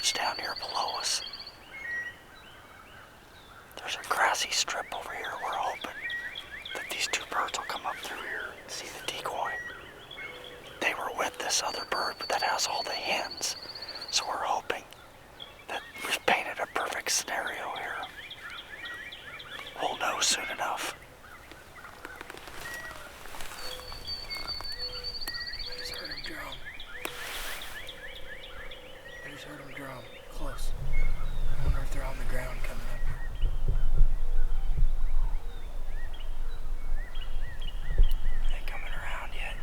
birds down here below us. There's a grassy strip over here. We're hoping that these two birds will come up through here and see the decoy. They were with this other bird, but that has all the hens. So we're hoping that we've painted a perfect scenario here. We'll know soon enough. I just heard him drum. Close. I wonder if they're on the ground coming up here. Are they coming around yet?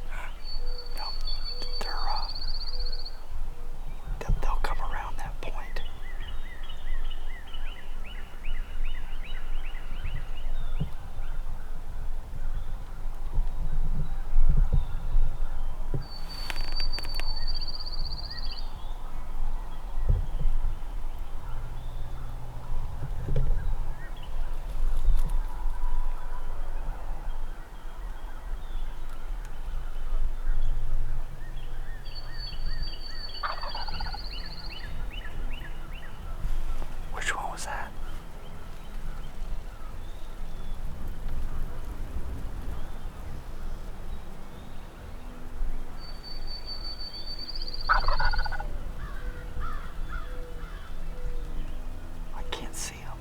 Huh? No, they'll come around that point. Which one was that? I can't see him.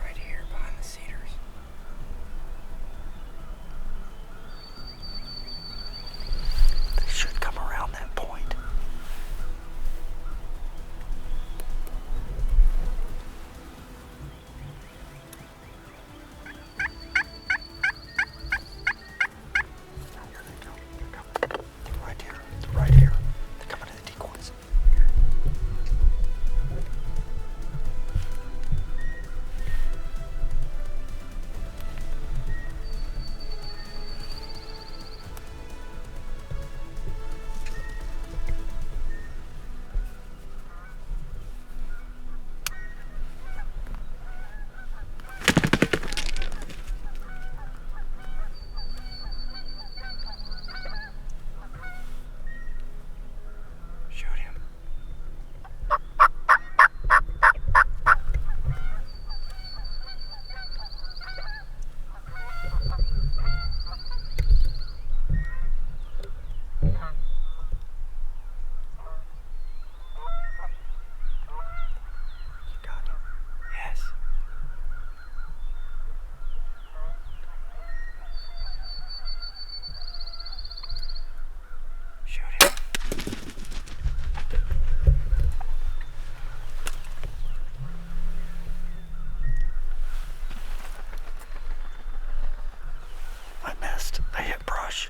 Right here behind the cedars. They should come around that point. Here they go. Right here. Right here. They're coming to the decoys. Shoot him. You got him. Yes. Shoot him. I missed. I hit brush.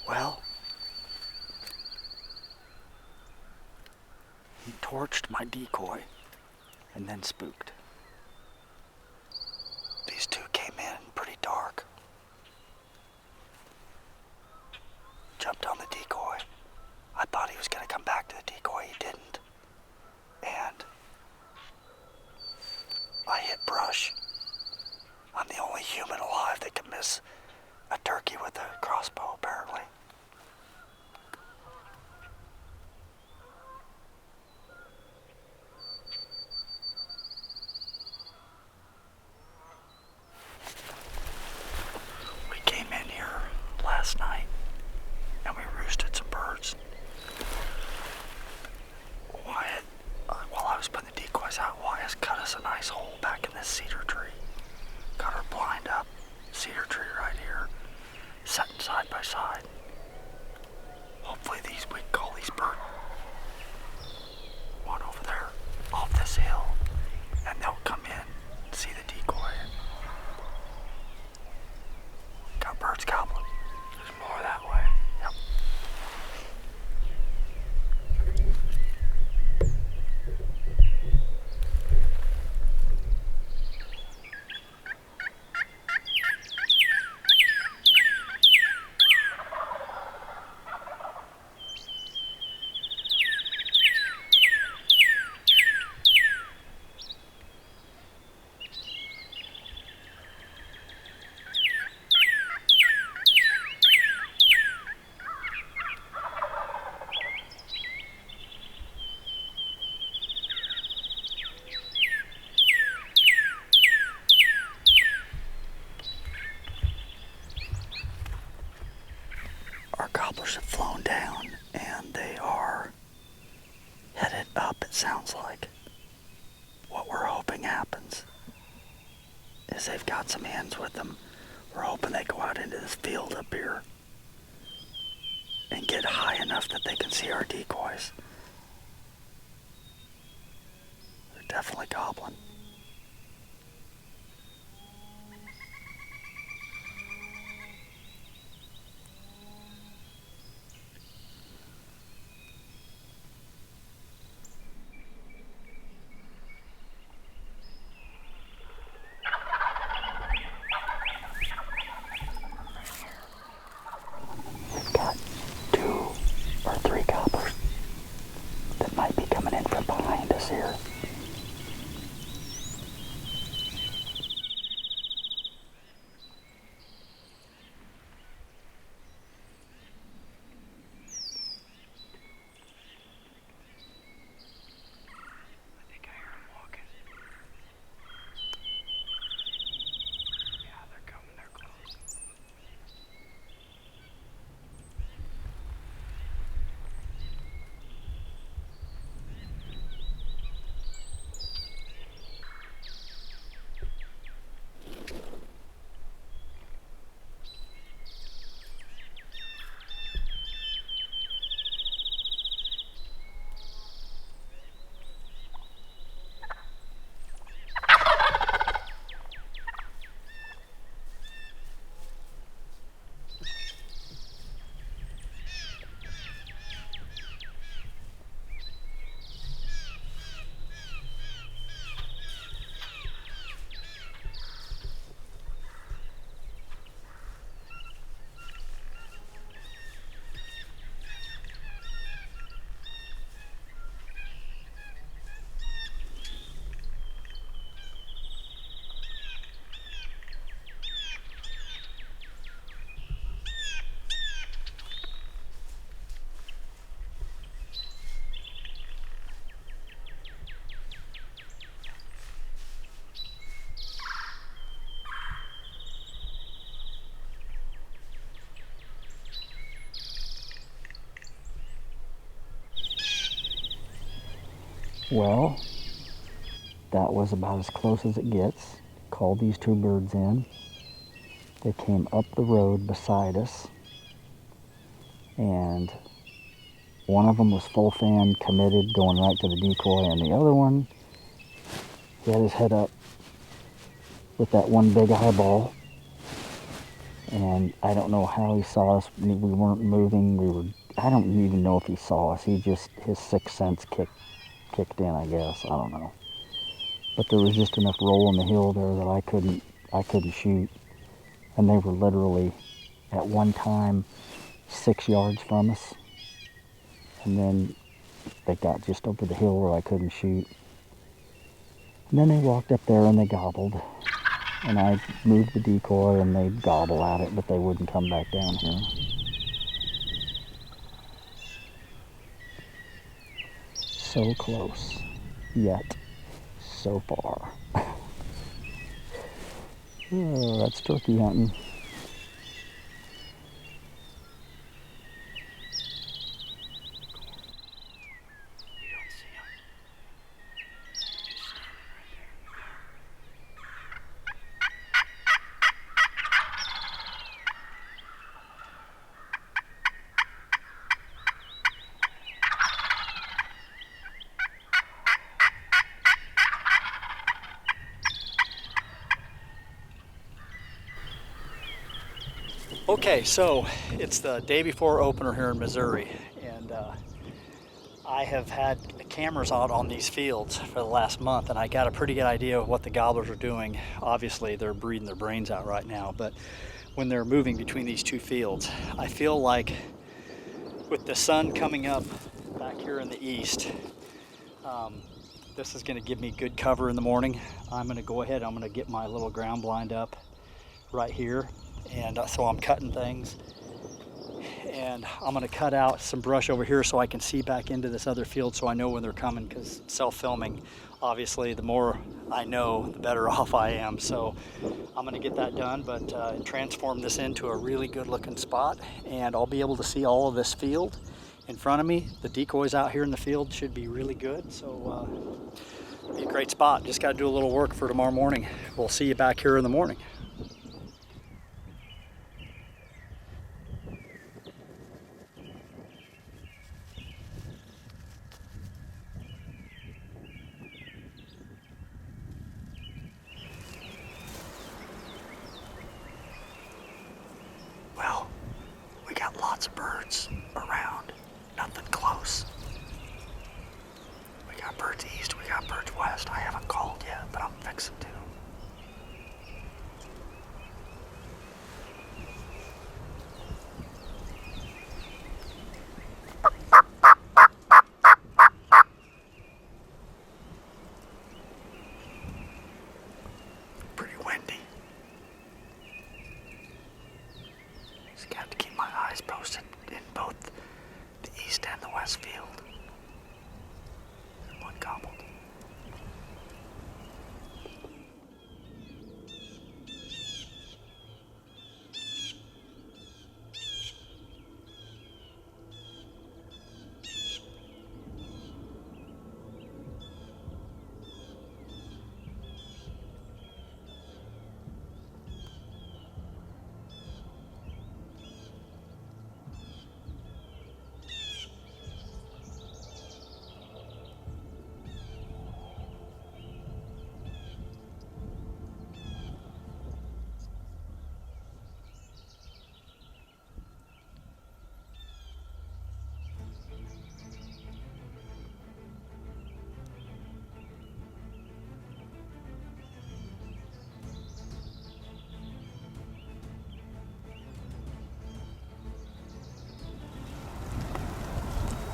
Well, he torched my decoy and then spooked. These two came in pretty dark. Jumped on the decoy. I thought he was going to come back to the decoy. He didn't. And I hit brush. I'm the only human alive that can miss a turkey with a crossbow, apparently. We came in here last night and we roosted some birds. Wyatt, while I was putting the decoys out, Wyatt's cut us a nice hole back in this cedar tree. Got her blind up. Cedar tree right here, sitting side by side. Hopefully we can call these birds. One over there, off this hill, and they'll come in, see the decoy. Got birds gobbling. There's more that way. Yep. sounds like. What we're hoping happens is they've got some hens with them. We're hoping they go out into this field up here and get high enough that they can see our decoys. They're definitely gobbling. We've got 2 or 3 gobblers that might be coming in from behind us here. I think I hear them walking. Yeah, they're coming. They're close. Well, that was about as close as it gets. Called these 2 birds in. They came up the road beside us, and one of them was full fan, committed, going right to the decoy, and the other one, he had his head up with that one big eyeball, and I don't know how he saw us. We weren't moving. I don't even know if he saw us. His sixth sense kicked in, I guess. I don't know. But there was just enough roll on the hill there that I couldn't shoot. And they were literally, at one time, 6 yards from us. And then they got just over the hill where I couldn't shoot. And then they walked up there and they gobbled. And I moved the decoy and they'd gobble at it, but they wouldn't come back down here. So close, yet so far. Oh, that's turkey hunting. You don't see them. Just standing right there. Okay, so it's the day before opener here in Missouri, and I have had cameras out on these fields for the last month, and I got a pretty good idea of what the gobblers are doing. Obviously, they're breathing their brains out right now, but when they're moving between these 2 fields, I feel like with the sun coming up back here in the east, this is going to give me good cover in the morning. I'm going to go ahead, I'm going to get my little ground blind up right here. And so I'm cutting things, and I'm going to cut out some brush over here so I can see back into this other field so I know when they're coming, because self-filming, obviously the more I know, the better off I am. So I'm going to get that done, but transform this into a really good looking spot, and I'll be able to see all of this field in front of me. The decoys out here in the field should be really good, so be a great spot. Just got to do a little work for tomorrow morning. We'll see you back here in the morning. Well, we got lots of birds around, nothing close. We got birds east, we got birds west. I haven't called yet, but I'm fixing to. Pretty windy. Just got to keep my eyes posted in both the east and the west field. One gobbled.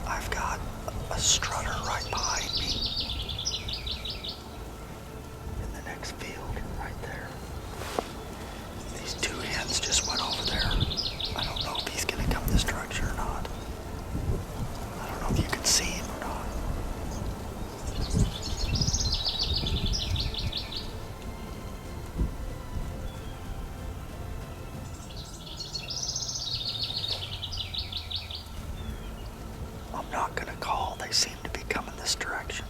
I've got a strutter right behind me in the next field, right there. These two hens just went over there. I don't know if he's gonna come this direction or not. I don't know if you can see him or not. I'm not gonna call. They seem to be coming this direction.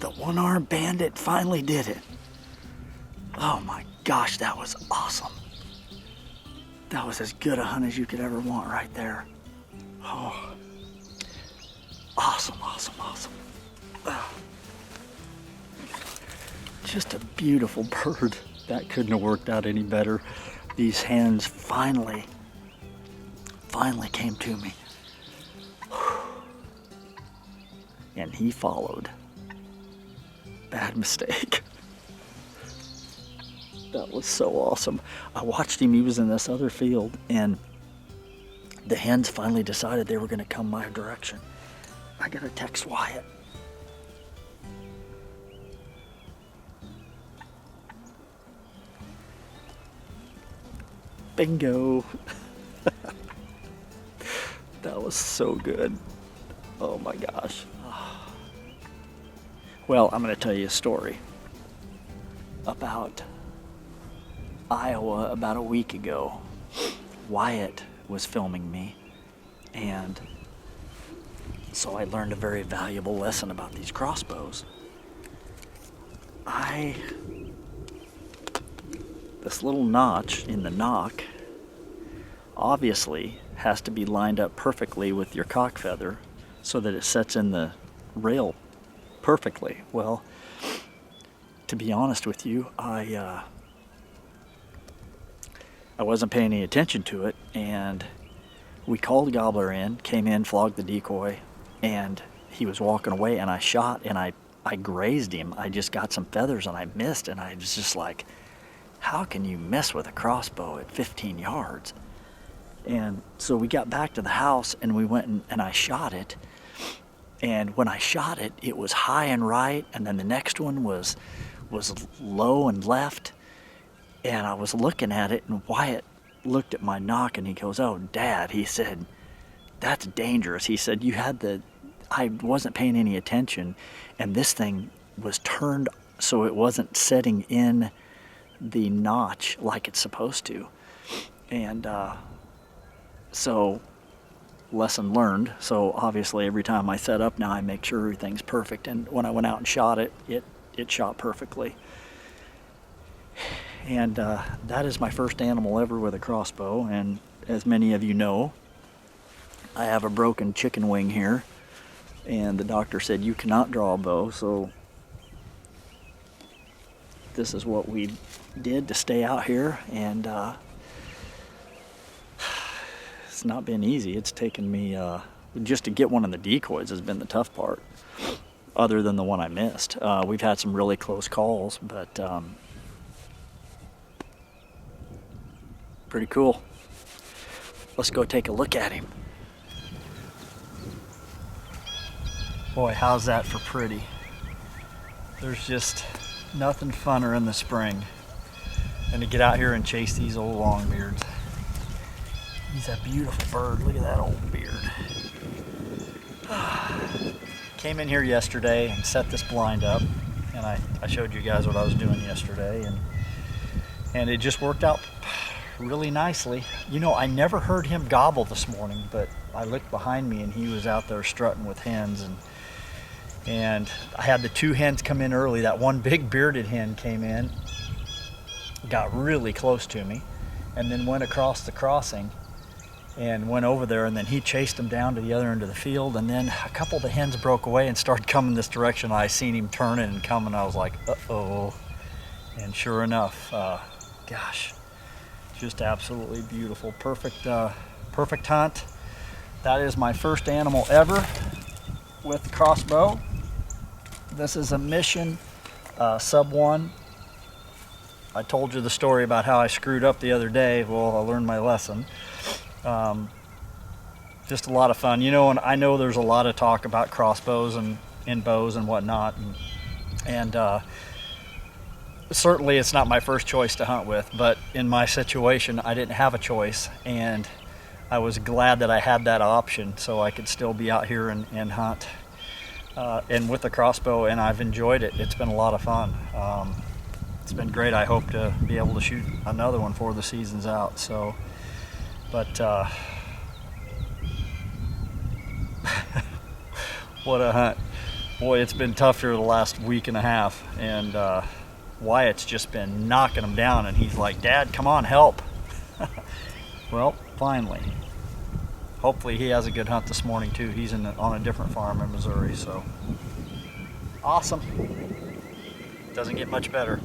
The one-armed bandit finally did it. Oh my gosh, that was awesome. That was as good a hunt as you could ever want right there. Oh, awesome, awesome, awesome. Oh. Just a beautiful bird. That couldn't have worked out any better. These hens finally came to me. and he followed. Bad mistake. That was so awesome. I watched him. He was in this other field, and the hens finally decided they were going to come my direction. I got to text Wyatt. Bingo. That was so good. Oh my gosh. Well, I'm going to tell you a story about Iowa about a week ago. Wyatt was filming me, and so I learned a very valuable lesson about these crossbows. This little notch in the nock obviously has to be lined up perfectly with your cock feather so that it sets in the rail perfectly. Well, to be honest with you, I wasn't paying any attention to it, and we called Gobbler in, came in, flogged the decoy, and he was walking away, and I shot, and I grazed him. I just got some feathers, and I missed, and I was just like, how can you miss with a crossbow at 15 yards? And so we got back to the house, and we went and I shot it. And when I shot it, it was high and right, and then the next one was low and left. And I was looking at it, and Wyatt looked at my nock, and he goes, "Oh, Dad," he said, "that's dangerous." He said, I wasn't paying any attention, and this thing was turned so it wasn't setting in the notch like it's supposed to. And so lesson learned. So obviously every time I set up now, I make sure everything's perfect, and when I went out and shot it, it shot perfectly. And that is my first animal ever with a crossbow, and as many of you know, I have a broken chicken wing here, and the doctor said you cannot draw a bow, so this is what we did to stay out here, and it's not been easy. It's taken me, just to get one of the decoys has been the tough part, other than the one I missed. We've had some really close calls, but pretty cool. Let's go take a look at him. Boy, how's that for pretty? There's just nothing funner in the spring than to get out here and chase these old longbeards. He's a beautiful bird. Look at that old beard. Came in here yesterday and set this blind up, and I showed you guys what I was doing yesterday, and it just worked out really nicely. You know, I never heard him gobble this morning, but I looked behind me and he was out there strutting with hens, and I had the two hens come in early. That one big bearded hen came in, got really close to me, and then went across the crossing and went over there, and then he chased them down to the other end of the field, and then a couple of the hens broke away and started coming this direction. I seen him turning and coming. I was like, uh-oh. And sure enough, gosh, just absolutely beautiful. Perfect hunt. That is my first animal ever with crossbow. This is a Mission Sub 1. I told you the story about how I screwed up the other day. Well, I learned my lesson. Just a lot of fun. You know, and I know there's a lot of talk about crossbows and bows and whatnot, and certainly it's not my first choice to hunt with, but in my situation I didn't have a choice, and I was glad that I had that option so I could still be out here and hunt and with the crossbow, and I've enjoyed it. It's been a lot of fun. It's been great. I hope to be able to shoot another one before the season's out. So, but what a hunt. Boy, it's been tough here the last week and a half, and Wyatt's just been knocking them down, and he's like, "Dad, come on, help." Well, finally. Hopefully he has a good hunt this morning too. He's on a different farm in Missouri, so awesome. Doesn't get much better.